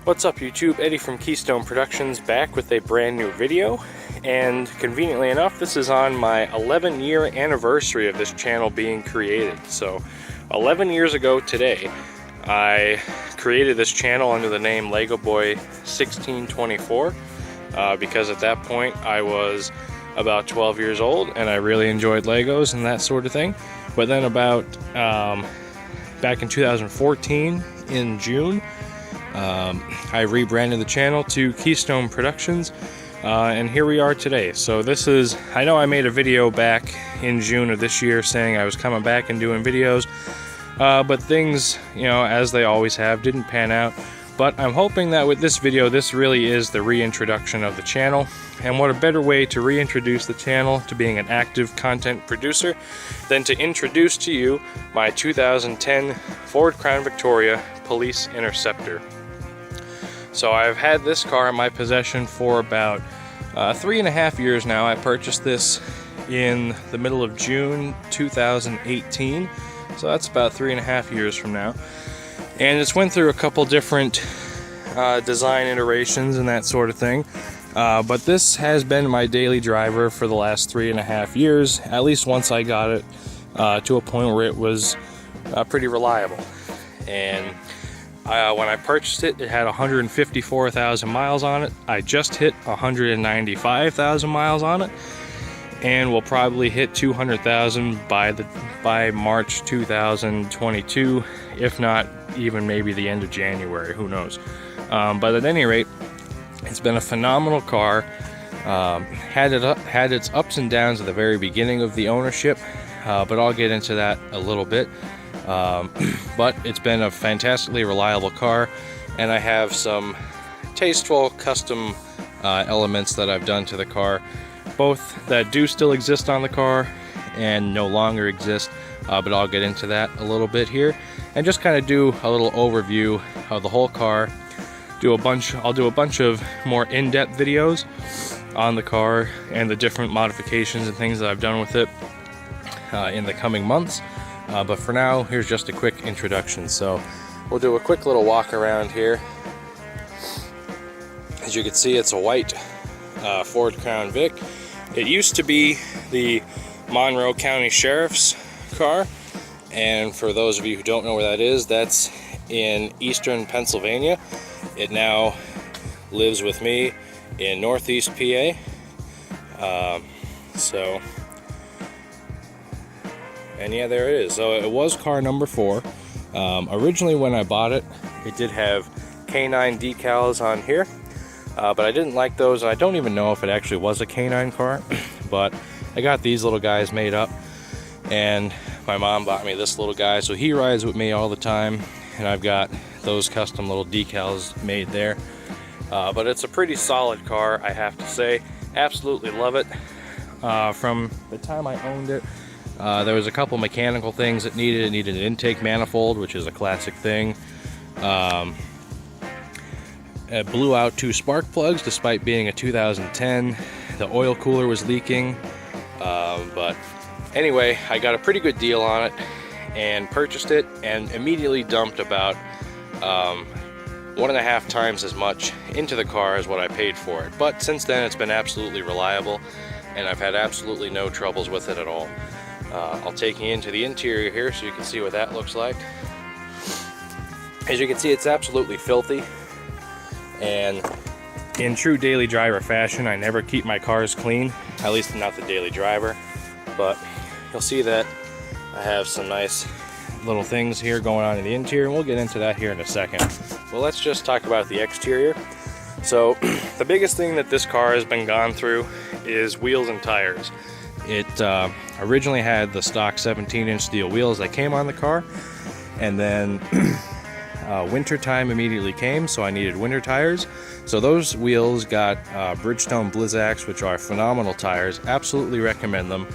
What's up YouTube, Eddie from Keystone Productions back with a brand new video, and conveniently enough this is on my 11-year anniversary of this channel being created. So 11 years ago today I created this channel under the name Lego Boy 1624 because at that point I was about 12 years old and I really enjoyed Legos and that sort of thing. But then about back in 2014 in June, I rebranded the channel to Keystone Productions, and here we are today. So this is, I know I made a video back in June of this year saying I was coming back and doing videos, but things, you know, as they always have, didn't pan out. But I'm hoping that with this video, this really is the reintroduction of the channel. And what a better way to reintroduce the channel to being an active content producer than to introduce to you my 2010 Ford Crown Victoria Police Interceptor. So I've had this car in my possession for about 3.5 years now. I purchased this in the middle of June 2018, so that's about 3.5 years from now. And it's went through a couple different design iterations and that sort of thing. But this has been my daily driver for the last 3.5 years, at least once I got it to a point where it was pretty reliable. And when I purchased it, it had 154,000 miles on it. I just hit 195,000 miles on it, and we'll probably hit 200,000 by March 2022, if not even maybe the end of January, who knows. But at any rate, it's been a phenomenal car. Had its ups and downs at the very beginning of the ownership, but I'll get into that a little bit. But it's been a fantastically reliable car, and I have some tasteful custom elements that I've done to the car, both that do still exist on the car and no longer exist, but I'll get into that a little bit here and just kind of do a little overview of the whole car. I'll do a bunch of more in-depth videos on the car and the different modifications and things that I've done with it in the coming months. But for now, here's just a quick introduction. So we'll do a quick little walk around here. As you can see, it's a white Ford Crown Vic. It used to be the Monroe County Sheriff's car, and for those of you who don't know where that is, that's in eastern Pennsylvania. It now lives with me in northeast PA. And yeah, there it is. So it was car number 4. Originally when I bought it, it did have K9 decals on here, but I didn't like those, and I don't even know if it actually was a K9 car. But I got these little guys made up, and my mom bought me this little guy, so he rides with me all the time, and I've got those custom little decals made there. But it's a pretty solid car, I have to say. Absolutely love it. From the time I owned it, there was a couple mechanical things it needed. It needed an intake manifold, which is a classic thing. It blew out 2 spark plugs despite being a 2010. The oil cooler was leaking. But anyway, I got a pretty good deal on it and purchased it, and immediately dumped about 1.5 times as much into the car as what I paid for it. But since then, it's been absolutely reliable, and I've had absolutely no troubles with it at all. I'll take you into the interior here so you can see what that looks like. As you can see, it's absolutely filthy, and in true daily driver fashion, I never keep my cars clean, at least not the daily driver. But you'll see that I have some nice little things here going on in the interior, and we'll get into that here in a second. Well, let's just talk about the exterior. So the biggest thing that this car has been gone through is wheels and tires. It originally had the stock 17-inch steel wheels that came on the car, and then winter time immediately came, so I needed winter tires. So those wheels got Bridgestone Blizzaks, which are phenomenal tires. Absolutely recommend them.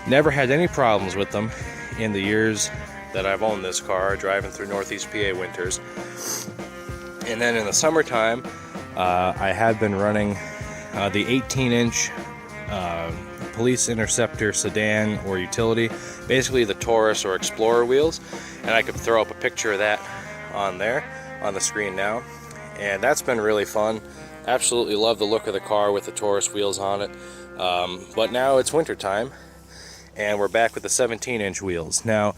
Never had any problems with them in the years that I've owned this car, driving through northeast PA winters. And then in the summertime, I had been running the 18-inch Police Interceptor sedan or utility, basically the Taurus or Explorer wheels, and I could throw up a picture of that on there on the screen now. and that's been really fun. Absolutely love the look of the car with the Taurus wheels on it. But now it's winter time, and we're back with the 17-inch wheels. Now,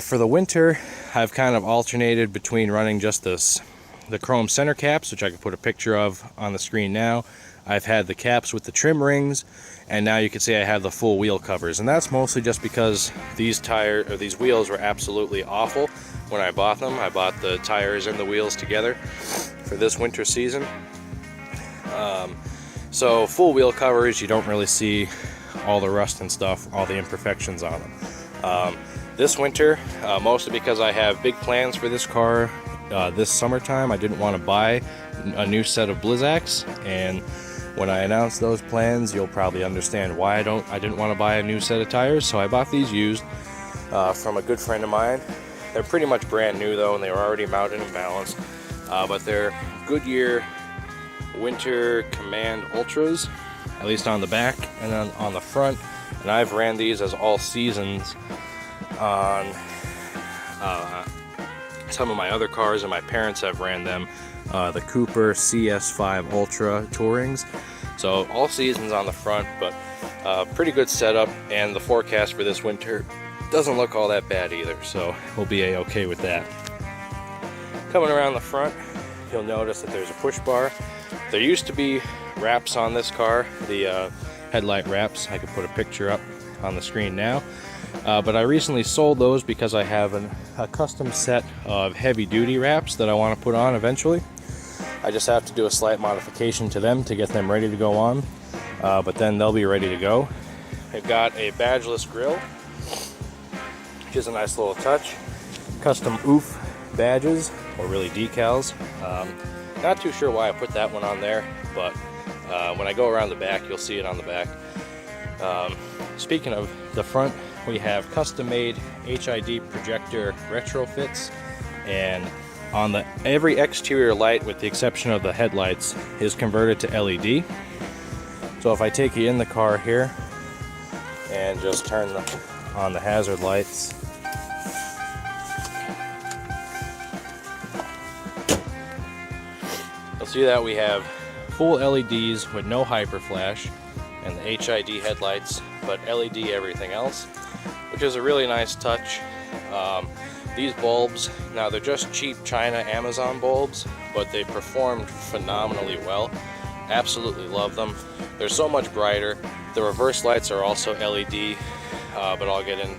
for the winter, I've kind of alternated between running just the chrome center caps, which I can put a picture of on the screen now. I've had the caps with the trim rings, and now you can see I have the full wheel covers, and that's mostly just because these wheels were absolutely awful when I bought them. I bought the tires and the wheels together for this winter season. So full wheel covers, you don't really see all the rust and stuff, all the imperfections on them. This winter, mostly because I have big plans for this car this summertime, I didn't want to buy a new set of Blizzaks, and when I announce those plans, you'll probably understand why I didn't want to buy a new set of tires. So I bought these used from a good friend of mine. They're pretty much brand new though, and they were already mounted and balanced. But they're Goodyear Winter Command Ultras, at least on the back and then on the front. And I've ran these as all seasons on some of my other cars, and my parents have ran them. The Cooper CS5 Ultra Tourings. So all seasons on the front, but pretty good setup, and the forecast for this winter doesn't look all that bad either, so we'll be a-okay with that. Coming around the front, you'll notice that there's a push bar. There used to be wraps on this car, the headlight wraps. I could put a picture up on the screen now. But I recently sold those because I have a custom set of heavy-duty wraps that I want to put on eventually. I just have to do a slight modification to them to get them ready to go on, but then they'll be ready to go. They've got a badgeless grille, which is a nice little touch. Custom oof badges, or really decals. Not too sure why I put that one on there, but when I go around the back, you'll see it on the back. Speaking of the front, we have custom-made HID projector retrofits, and on every exterior light, with the exception of the headlights, is converted to LED. So if I take you in the car here and just turn on the hazard lights, you'll see that we have full LEDs with no hyperflash, and the HID headlights, but LED everything else, which is a really nice touch. These bulbs, now they're just cheap China Amazon bulbs, but they performed phenomenally well. Absolutely love them. They're so much brighter. The reverse lights are also LED, but I'll get in,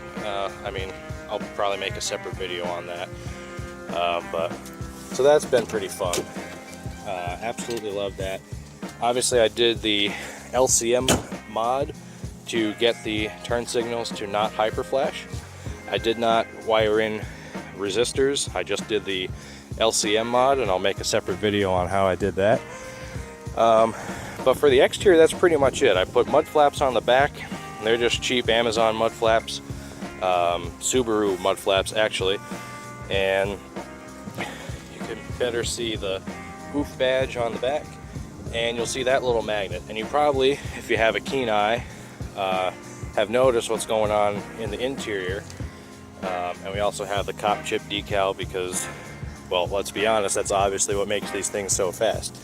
I'll probably make a separate video on that. So that's been pretty fun. Absolutely love that. Obviously I did the LCM mod to get the turn signals to not hyperflash. I did not wire in resistors. I just did the LCM mod, and I'll make a separate video on how I did that. But for the exterior, that's pretty much it. I put mud flaps on the back. They're just cheap Amazon mud flaps, Subaru mud flaps actually, and you can better see the oof badge on the back, and you'll see that little magnet. And you probably, if you have a keen eye, have noticed what's going on in the interior. And we also have the cop chip decal because, well, let's be honest, that's obviously what makes these things so fast.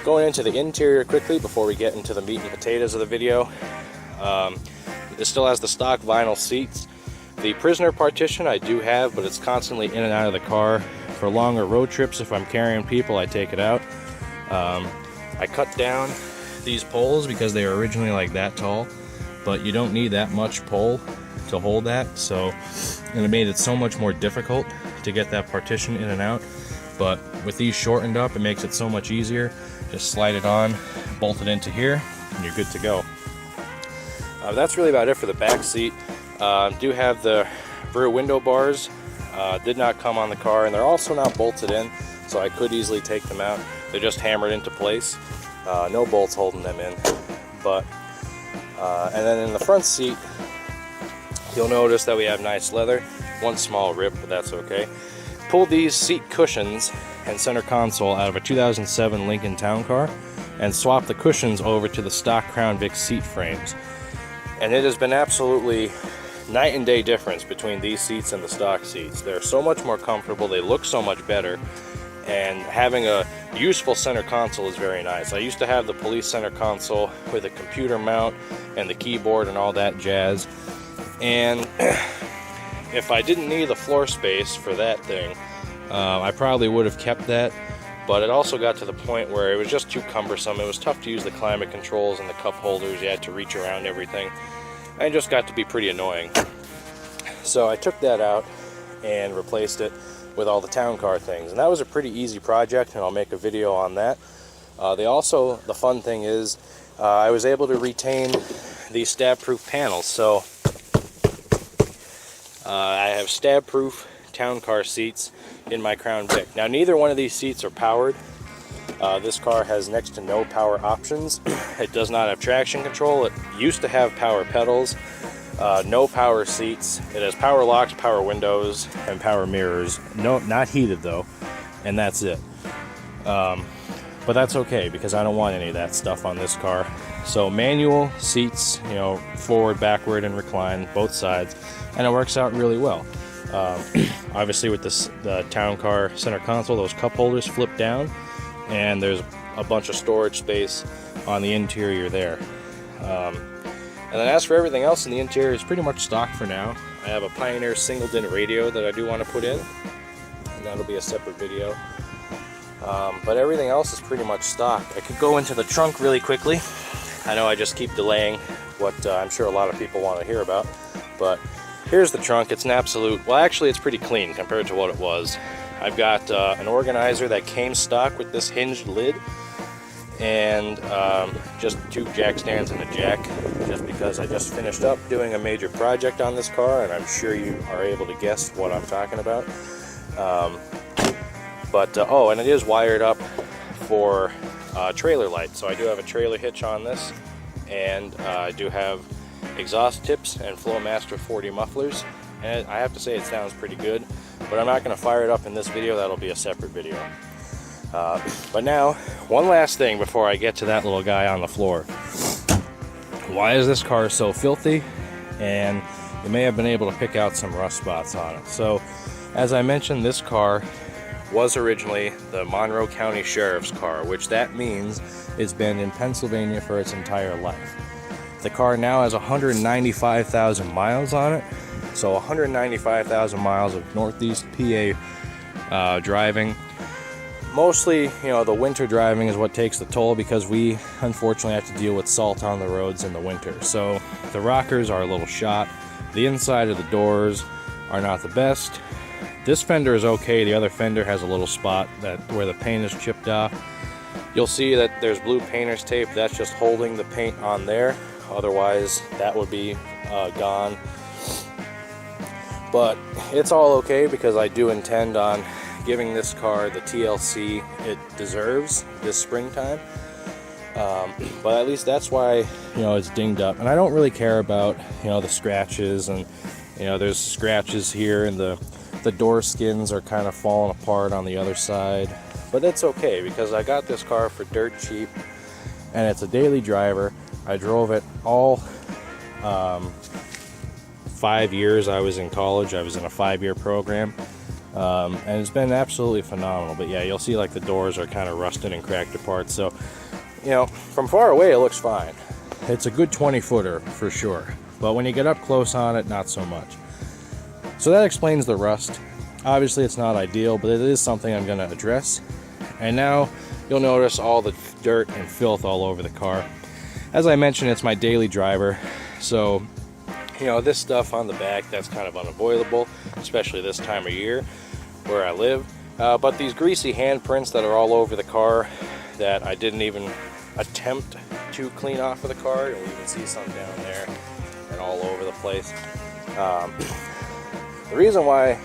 Going into the interior quickly before we get into the meat and potatoes of the video, it still has the stock vinyl seats. The prisoner partition I do have, but it's constantly in and out of the car. For longer road trips, if I'm carrying people, I take it out. I cut down these poles because they were originally like that tall, but you don't need that much pole to hold that, and it made it so much more difficult to get that partition in and out. But with these shortened up, it makes it so much easier. Just slide it on, bolt it into here, and you're good to go. That's really about it for the back seat. Do have the rear window bars. Did not come on the car, and they're also not bolted in, so I could easily take them out. They're just hammered into place. No bolts holding them in. But and then in the front seat, you'll notice that we have nice leather. One small rip, but that's okay. Pulled these seat cushions and center console out of a 2007 Lincoln Town Car and swapped the cushions over to the stock Crown Vic seat frames. And it has been absolutely night and day difference between these seats and the stock seats. They're so much more comfortable, they look so much better, and having a useful center console is very nice. I used to have the police center console with a computer mount and the keyboard and all that jazz, and if I didn't need the floor space for that thing, I probably would have kept that, but it also got to the point where it was just too cumbersome. It was tough to use the climate controls and the cup holders. You had to reach around everything, and it just got to be pretty annoying. So I took that out and replaced it with all the town car things, and that was a pretty easy project, and I'll make a video on that. The fun thing is I was able to retain these stab-proof panels. So I have stab-proof town car seats in my Crown Vic. Now, neither one of these seats are powered. This car has next to no power options. It does not have traction control. It used to have power pedals. No power seats. It has power locks, power windows, and power mirrors. No, not heated though, and that's it. But that's okay because I don't want any of that stuff on this car. So manual seats, you know, forward, backward, and recline, both sides, and it works out really well. Obviously with the town car center console, those cup holders flip down, and there's a bunch of storage space on the interior there. And then as for everything else in the interior, it's pretty much stock for now. I have a Pioneer single DIN radio that I do want to put in, and that'll be a separate video. But everything else is pretty much stock. I could go into the trunk really quickly. I know I just keep delaying what I'm sure a lot of people want to hear about, but here's the trunk. It's an absolute, well actually it's pretty clean compared to what it was. I've got an organizer that came stock with this hinged lid, and just 2 jack stands and a jack, just because I just finished up doing a major project on this car, and I'm sure you are able to guess what I'm talking about. Oh, and it is wired up for trailer light, so I do have a trailer hitch on this, and I do have exhaust tips and Flowmaster 40 mufflers, and I have to say it sounds pretty good, but I'm not going to fire it up in this video. That'll be a separate video. But now, one last thing before I get to that little guy on the floor. Why is this car so filthy? And you may have been able to pick out some rust spots on it. So, as I mentioned, this car was originally the Monroe County Sheriff's car, which that means it's been in Pennsylvania for its entire life. The car now has 195,000 miles on it. So 195,000 miles of Northeast PA driving. Mostly, you know, the winter driving is what takes the toll, because we unfortunately have to deal with salt on the roads in the winter. So the rockers are a little shot. The inside of the doors are not the best. This fender is okay. The other fender has a little spot where the paint is chipped off. You'll see that there's blue painter's tape. That's just holding the paint on there. Otherwise, that would be gone. But it's all okay, because I do intend on giving this car the TLC it deserves this springtime. But at least that's why, you know, it's dinged up. And I don't really care about, you know, the scratches, and, you know, there's scratches here, and the door skins are kind of falling apart on the other side. But that's okay, because I got this car for dirt cheap, and it's a daily driver. I drove it all 5 years I was in college. I was in a 5-year program. And it's been absolutely phenomenal. But yeah, you'll see like the doors are kind of rusted and cracked apart. So, you know, from far away it looks fine. It's a good 20-footer for sure. But when you get up close on it, not so much. So that explains the rust. Obviously it's not ideal, but it is something I'm going to address. And now you'll notice all the dirt and filth all over the car. As I mentioned, it's my daily driver. So, you know, this stuff on the back, that's kind of unavoidable, especially this time of year where I live. But these greasy handprints that are all over the car that I didn't even attempt to clean off of the car, you'll even see some down there and all over the place. The reason why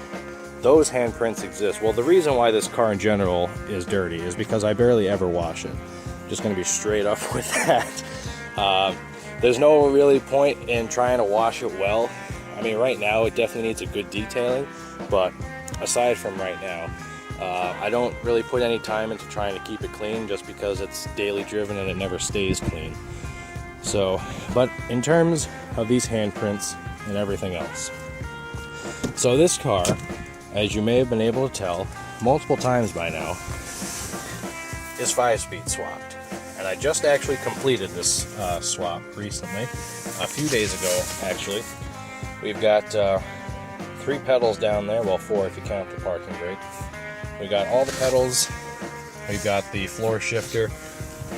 those handprints exist, well, the reason why this car in general is dirty is because I barely ever wash it. I'm just going to be straight up with that. There's no really point in trying to wash it well. I mean, right now it definitely needs a good detailing, but aside from right now, I don't really put any time into trying to keep it clean, just because it's daily driven and it never stays clean. So, but in terms of these handprints and everything else. So this car, as you may have been able to tell, multiple times by now, is 5-speed swapped. And I just actually completed this swap recently, a few days ago actually. We've got 3 pedals down there, well 4 if you count the parking brake. We got all the pedals, we've got the floor shifter,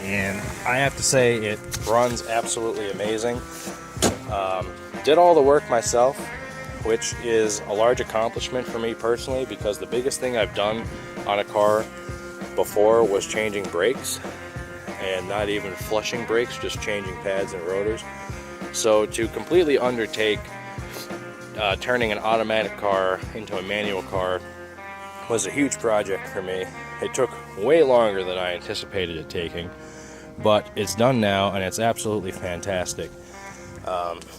and I have to say it runs absolutely amazing. Did all the work myself, which is a large accomplishment for me personally, because the biggest thing I've done on a car before was changing brakes, and not even flushing brakes, just changing pads and rotors. So to completely undertake turning an automatic car into a manual car was a huge project for me. It took way longer than I anticipated it taking, but it's done now and it's absolutely fantastic.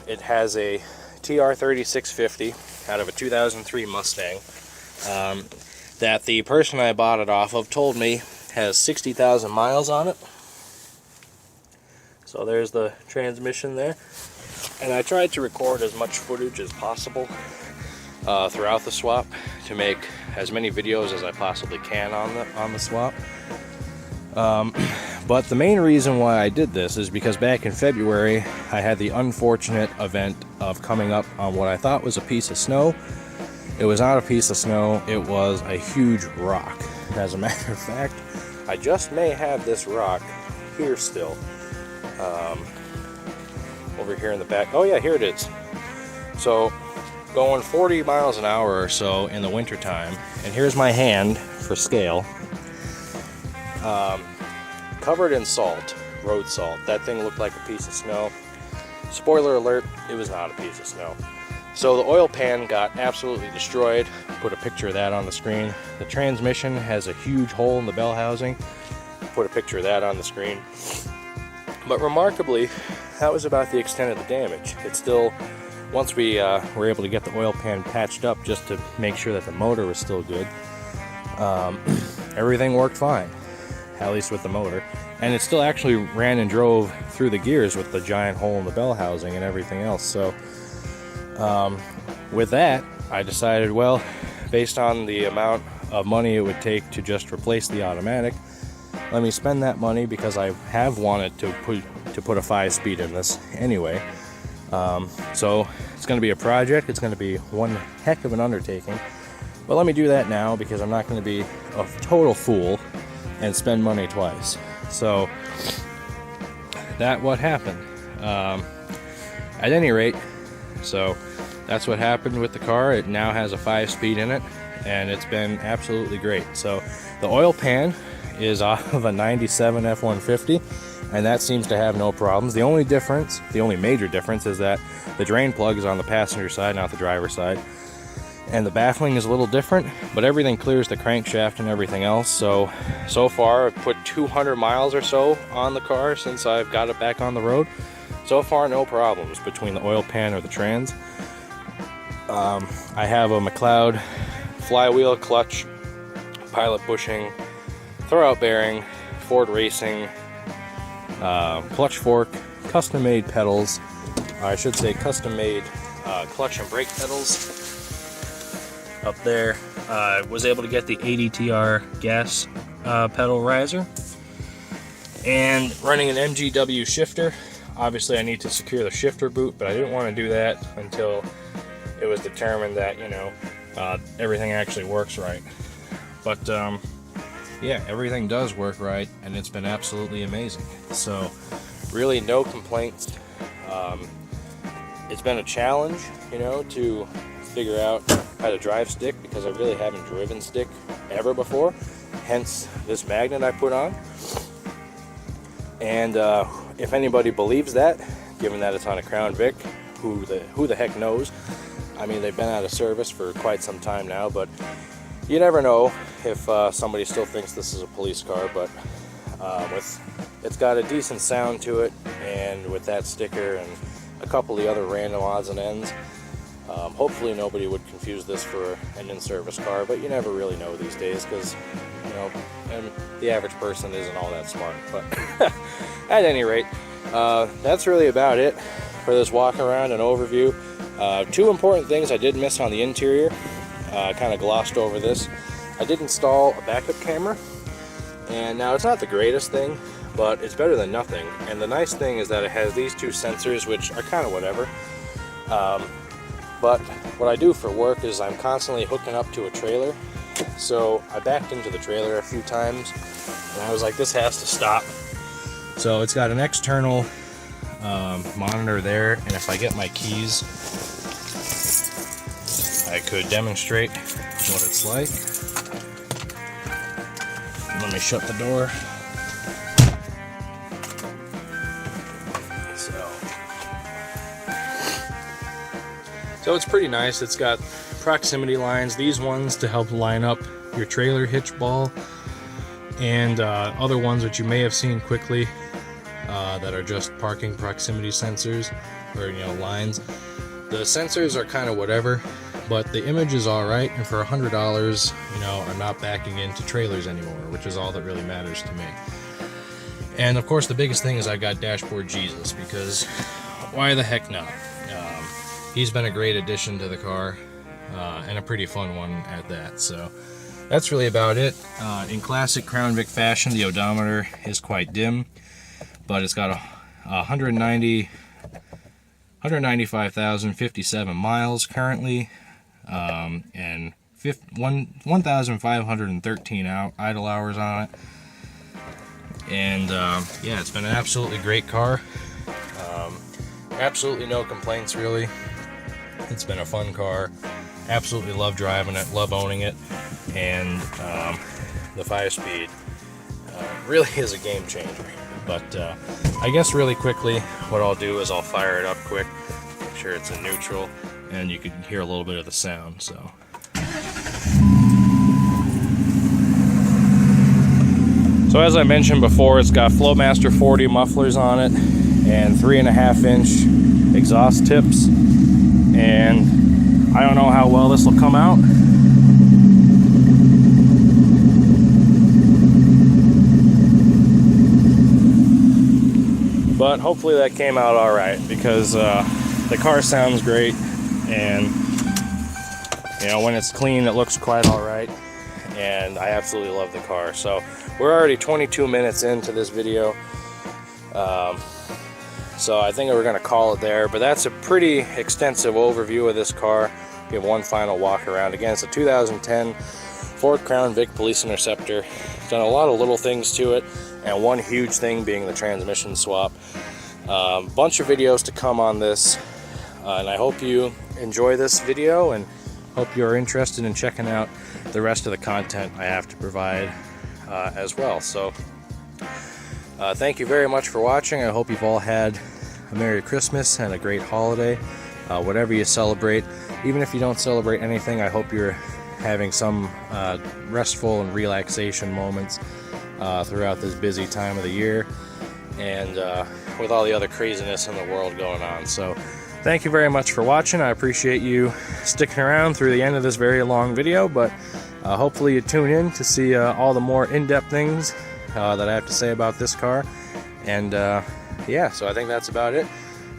It has a TR3650 out of a 2003 Mustang that the person I bought it off of told me has 60,000 miles on it. So there's the transmission there. And I tried to record as much footage as possible throughout the swap to make as many videos as I possibly can on the swap. But the main reason why I did this is because back in February I had the unfortunate event of coming up on what I thought was a piece of snow. It was not a piece of snow, it was a huge rock. As a matter of fact, I just may have this rock here still. Over here in the back. Oh yeah, here it is. So going 40 miles an hour or so in the winter time, and here's my hand for scale, covered in salt, road salt. That thing looked like a piece of snow. Spoiler alert, it was not a piece of snow. So the oil pan got absolutely destroyed. Put a picture of that on the screen. The transmission has a huge hole in the bell housing. Put a picture of that on the screen. But remarkably, that was about the extent of the damage. It still, once we were able to get the oil pan patched up just to make sure that the motor was still good, everything worked fine, at least with the motor. And it still actually ran and drove through the gears with the giant hole in the bell housing and everything else. So with that, I decided, well, based on the amount of money it would take to just replace the automatic, let me spend that money, because I have wanted to put a 5-speed in this anyway. So it's going to be a project. It's going to be one heck of an undertaking. But let me do that now, because I'm not going to be a total fool and spend money twice. So that's what happened. At any rate, so that's what happened with the car. It now has a 5-speed in it, and it's been absolutely great. So the oil pan is off of a 97 F-150, and that seems to have no problems. The only major difference is that the drain plug is on the passenger side, not the driver's side, and the baffling is a little different, but everything clears the crankshaft and everything else. So far I've put 200 miles or so on the car since I've got it back on the road. So far, no problems between the oil pan or the trans. I have a McLeod flywheel, clutch, pilot bushing, throwout bearing, Ford Racing, clutch fork, custom-made pedals, I should say custom-made clutch and brake pedals up there. I was able to get the ADTR gas pedal riser, and running an MGW shifter. Obviously I need to secure the shifter boot, but I didn't want to do that until it was determined that, you know, everything actually works right. But yeah, everything does work right, and it's been absolutely amazing. So really no complaints. It's been a challenge, you know, to figure out how to drive stick, because I really haven't driven stick ever before, hence this magnet I put on. And if anybody believes that, given that it's on a Crown Vic, who the heck knows? I mean, they've been out of service for quite some time now, but you never know if somebody still thinks this is a police car. But it's got a decent sound to it, and with that sticker and a couple of the other random odds and ends, hopefully nobody would confuse this for an in-service car, but you never really know these days, because, you know, and the average person isn't all that smart. But at any rate, that's really about it for this walk around and overview. Two important things I did miss on the interior. I kind of glossed over this. I did install a backup camera, and now it's not the greatest thing, but it's better than nothing. And the nice thing is that it has these two sensors, which are kind of whatever. But what I do for work is I'm constantly hooking up to a trailer. So I backed into the trailer a few times, and I was like, this has to stop. So it's got an external monitor there, and if I get my keys, I could demonstrate what it's like. Let me shut the door. So it's pretty nice. It's got proximity lines, these ones to help line up your trailer hitch ball, and other ones which you may have seen quickly that are just parking proximity sensors, or lines. The sensors are kind of whatever, but the image is alright, and for $100, I'm not backing into trailers anymore, which is all that really matters to me. And of course the biggest thing is I got Dashboard Jesus, because why the heck not? He's been a great addition to the car, and a pretty fun one at that. So that's really about it. In classic Crown Vic fashion, the odometer is quite dim, but it's got 195,057 miles currently, and 1,513 idle hours on it. And yeah, it's been an absolutely great car. Absolutely no complaints, really. It's been a fun car. Absolutely love driving it, love owning it, and the 5-speed really is a game changer. But I guess really quickly, what I'll do is I'll fire it up quick, make sure it's in neutral, and you can hear a little bit of the sound. So as I mentioned before, it's got Flowmaster 40 mufflers on it, and 3.5-inch exhaust tips. And I don't know how well this will come out. But hopefully that came out alright, because the car sounds great, and when it's clean it looks quite alright, and I absolutely love the car. So we're already 22 minutes into this video. So I think we're going to call it there, but that's a pretty extensive overview of this car. Give one final walk around. Again, it's a 2010 Ford Crown Vic Police Interceptor. Done a lot of little things to it, and one huge thing being the transmission swap. Bunch of videos to come on this, and I hope you enjoy this video, and hope you're interested in checking out the rest of the content I have to provide as well. So thank you very much for watching. I hope you've all had a Merry Christmas and a great holiday, whatever you celebrate. Even if you don't celebrate anything, I hope you're having some restful and relaxation moments throughout this busy time of the year, and with all the other craziness in the world going on. So thank you very much for watching. I appreciate you sticking around through the end of this very long video, but hopefully you tune in to see all the more in-depth things that I have to say about this car. And yeah, so I think that's about it.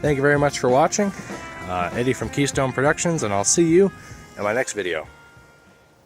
Thank you very much for watching. Eddie from Keystone Productions, and I'll see you in my next video.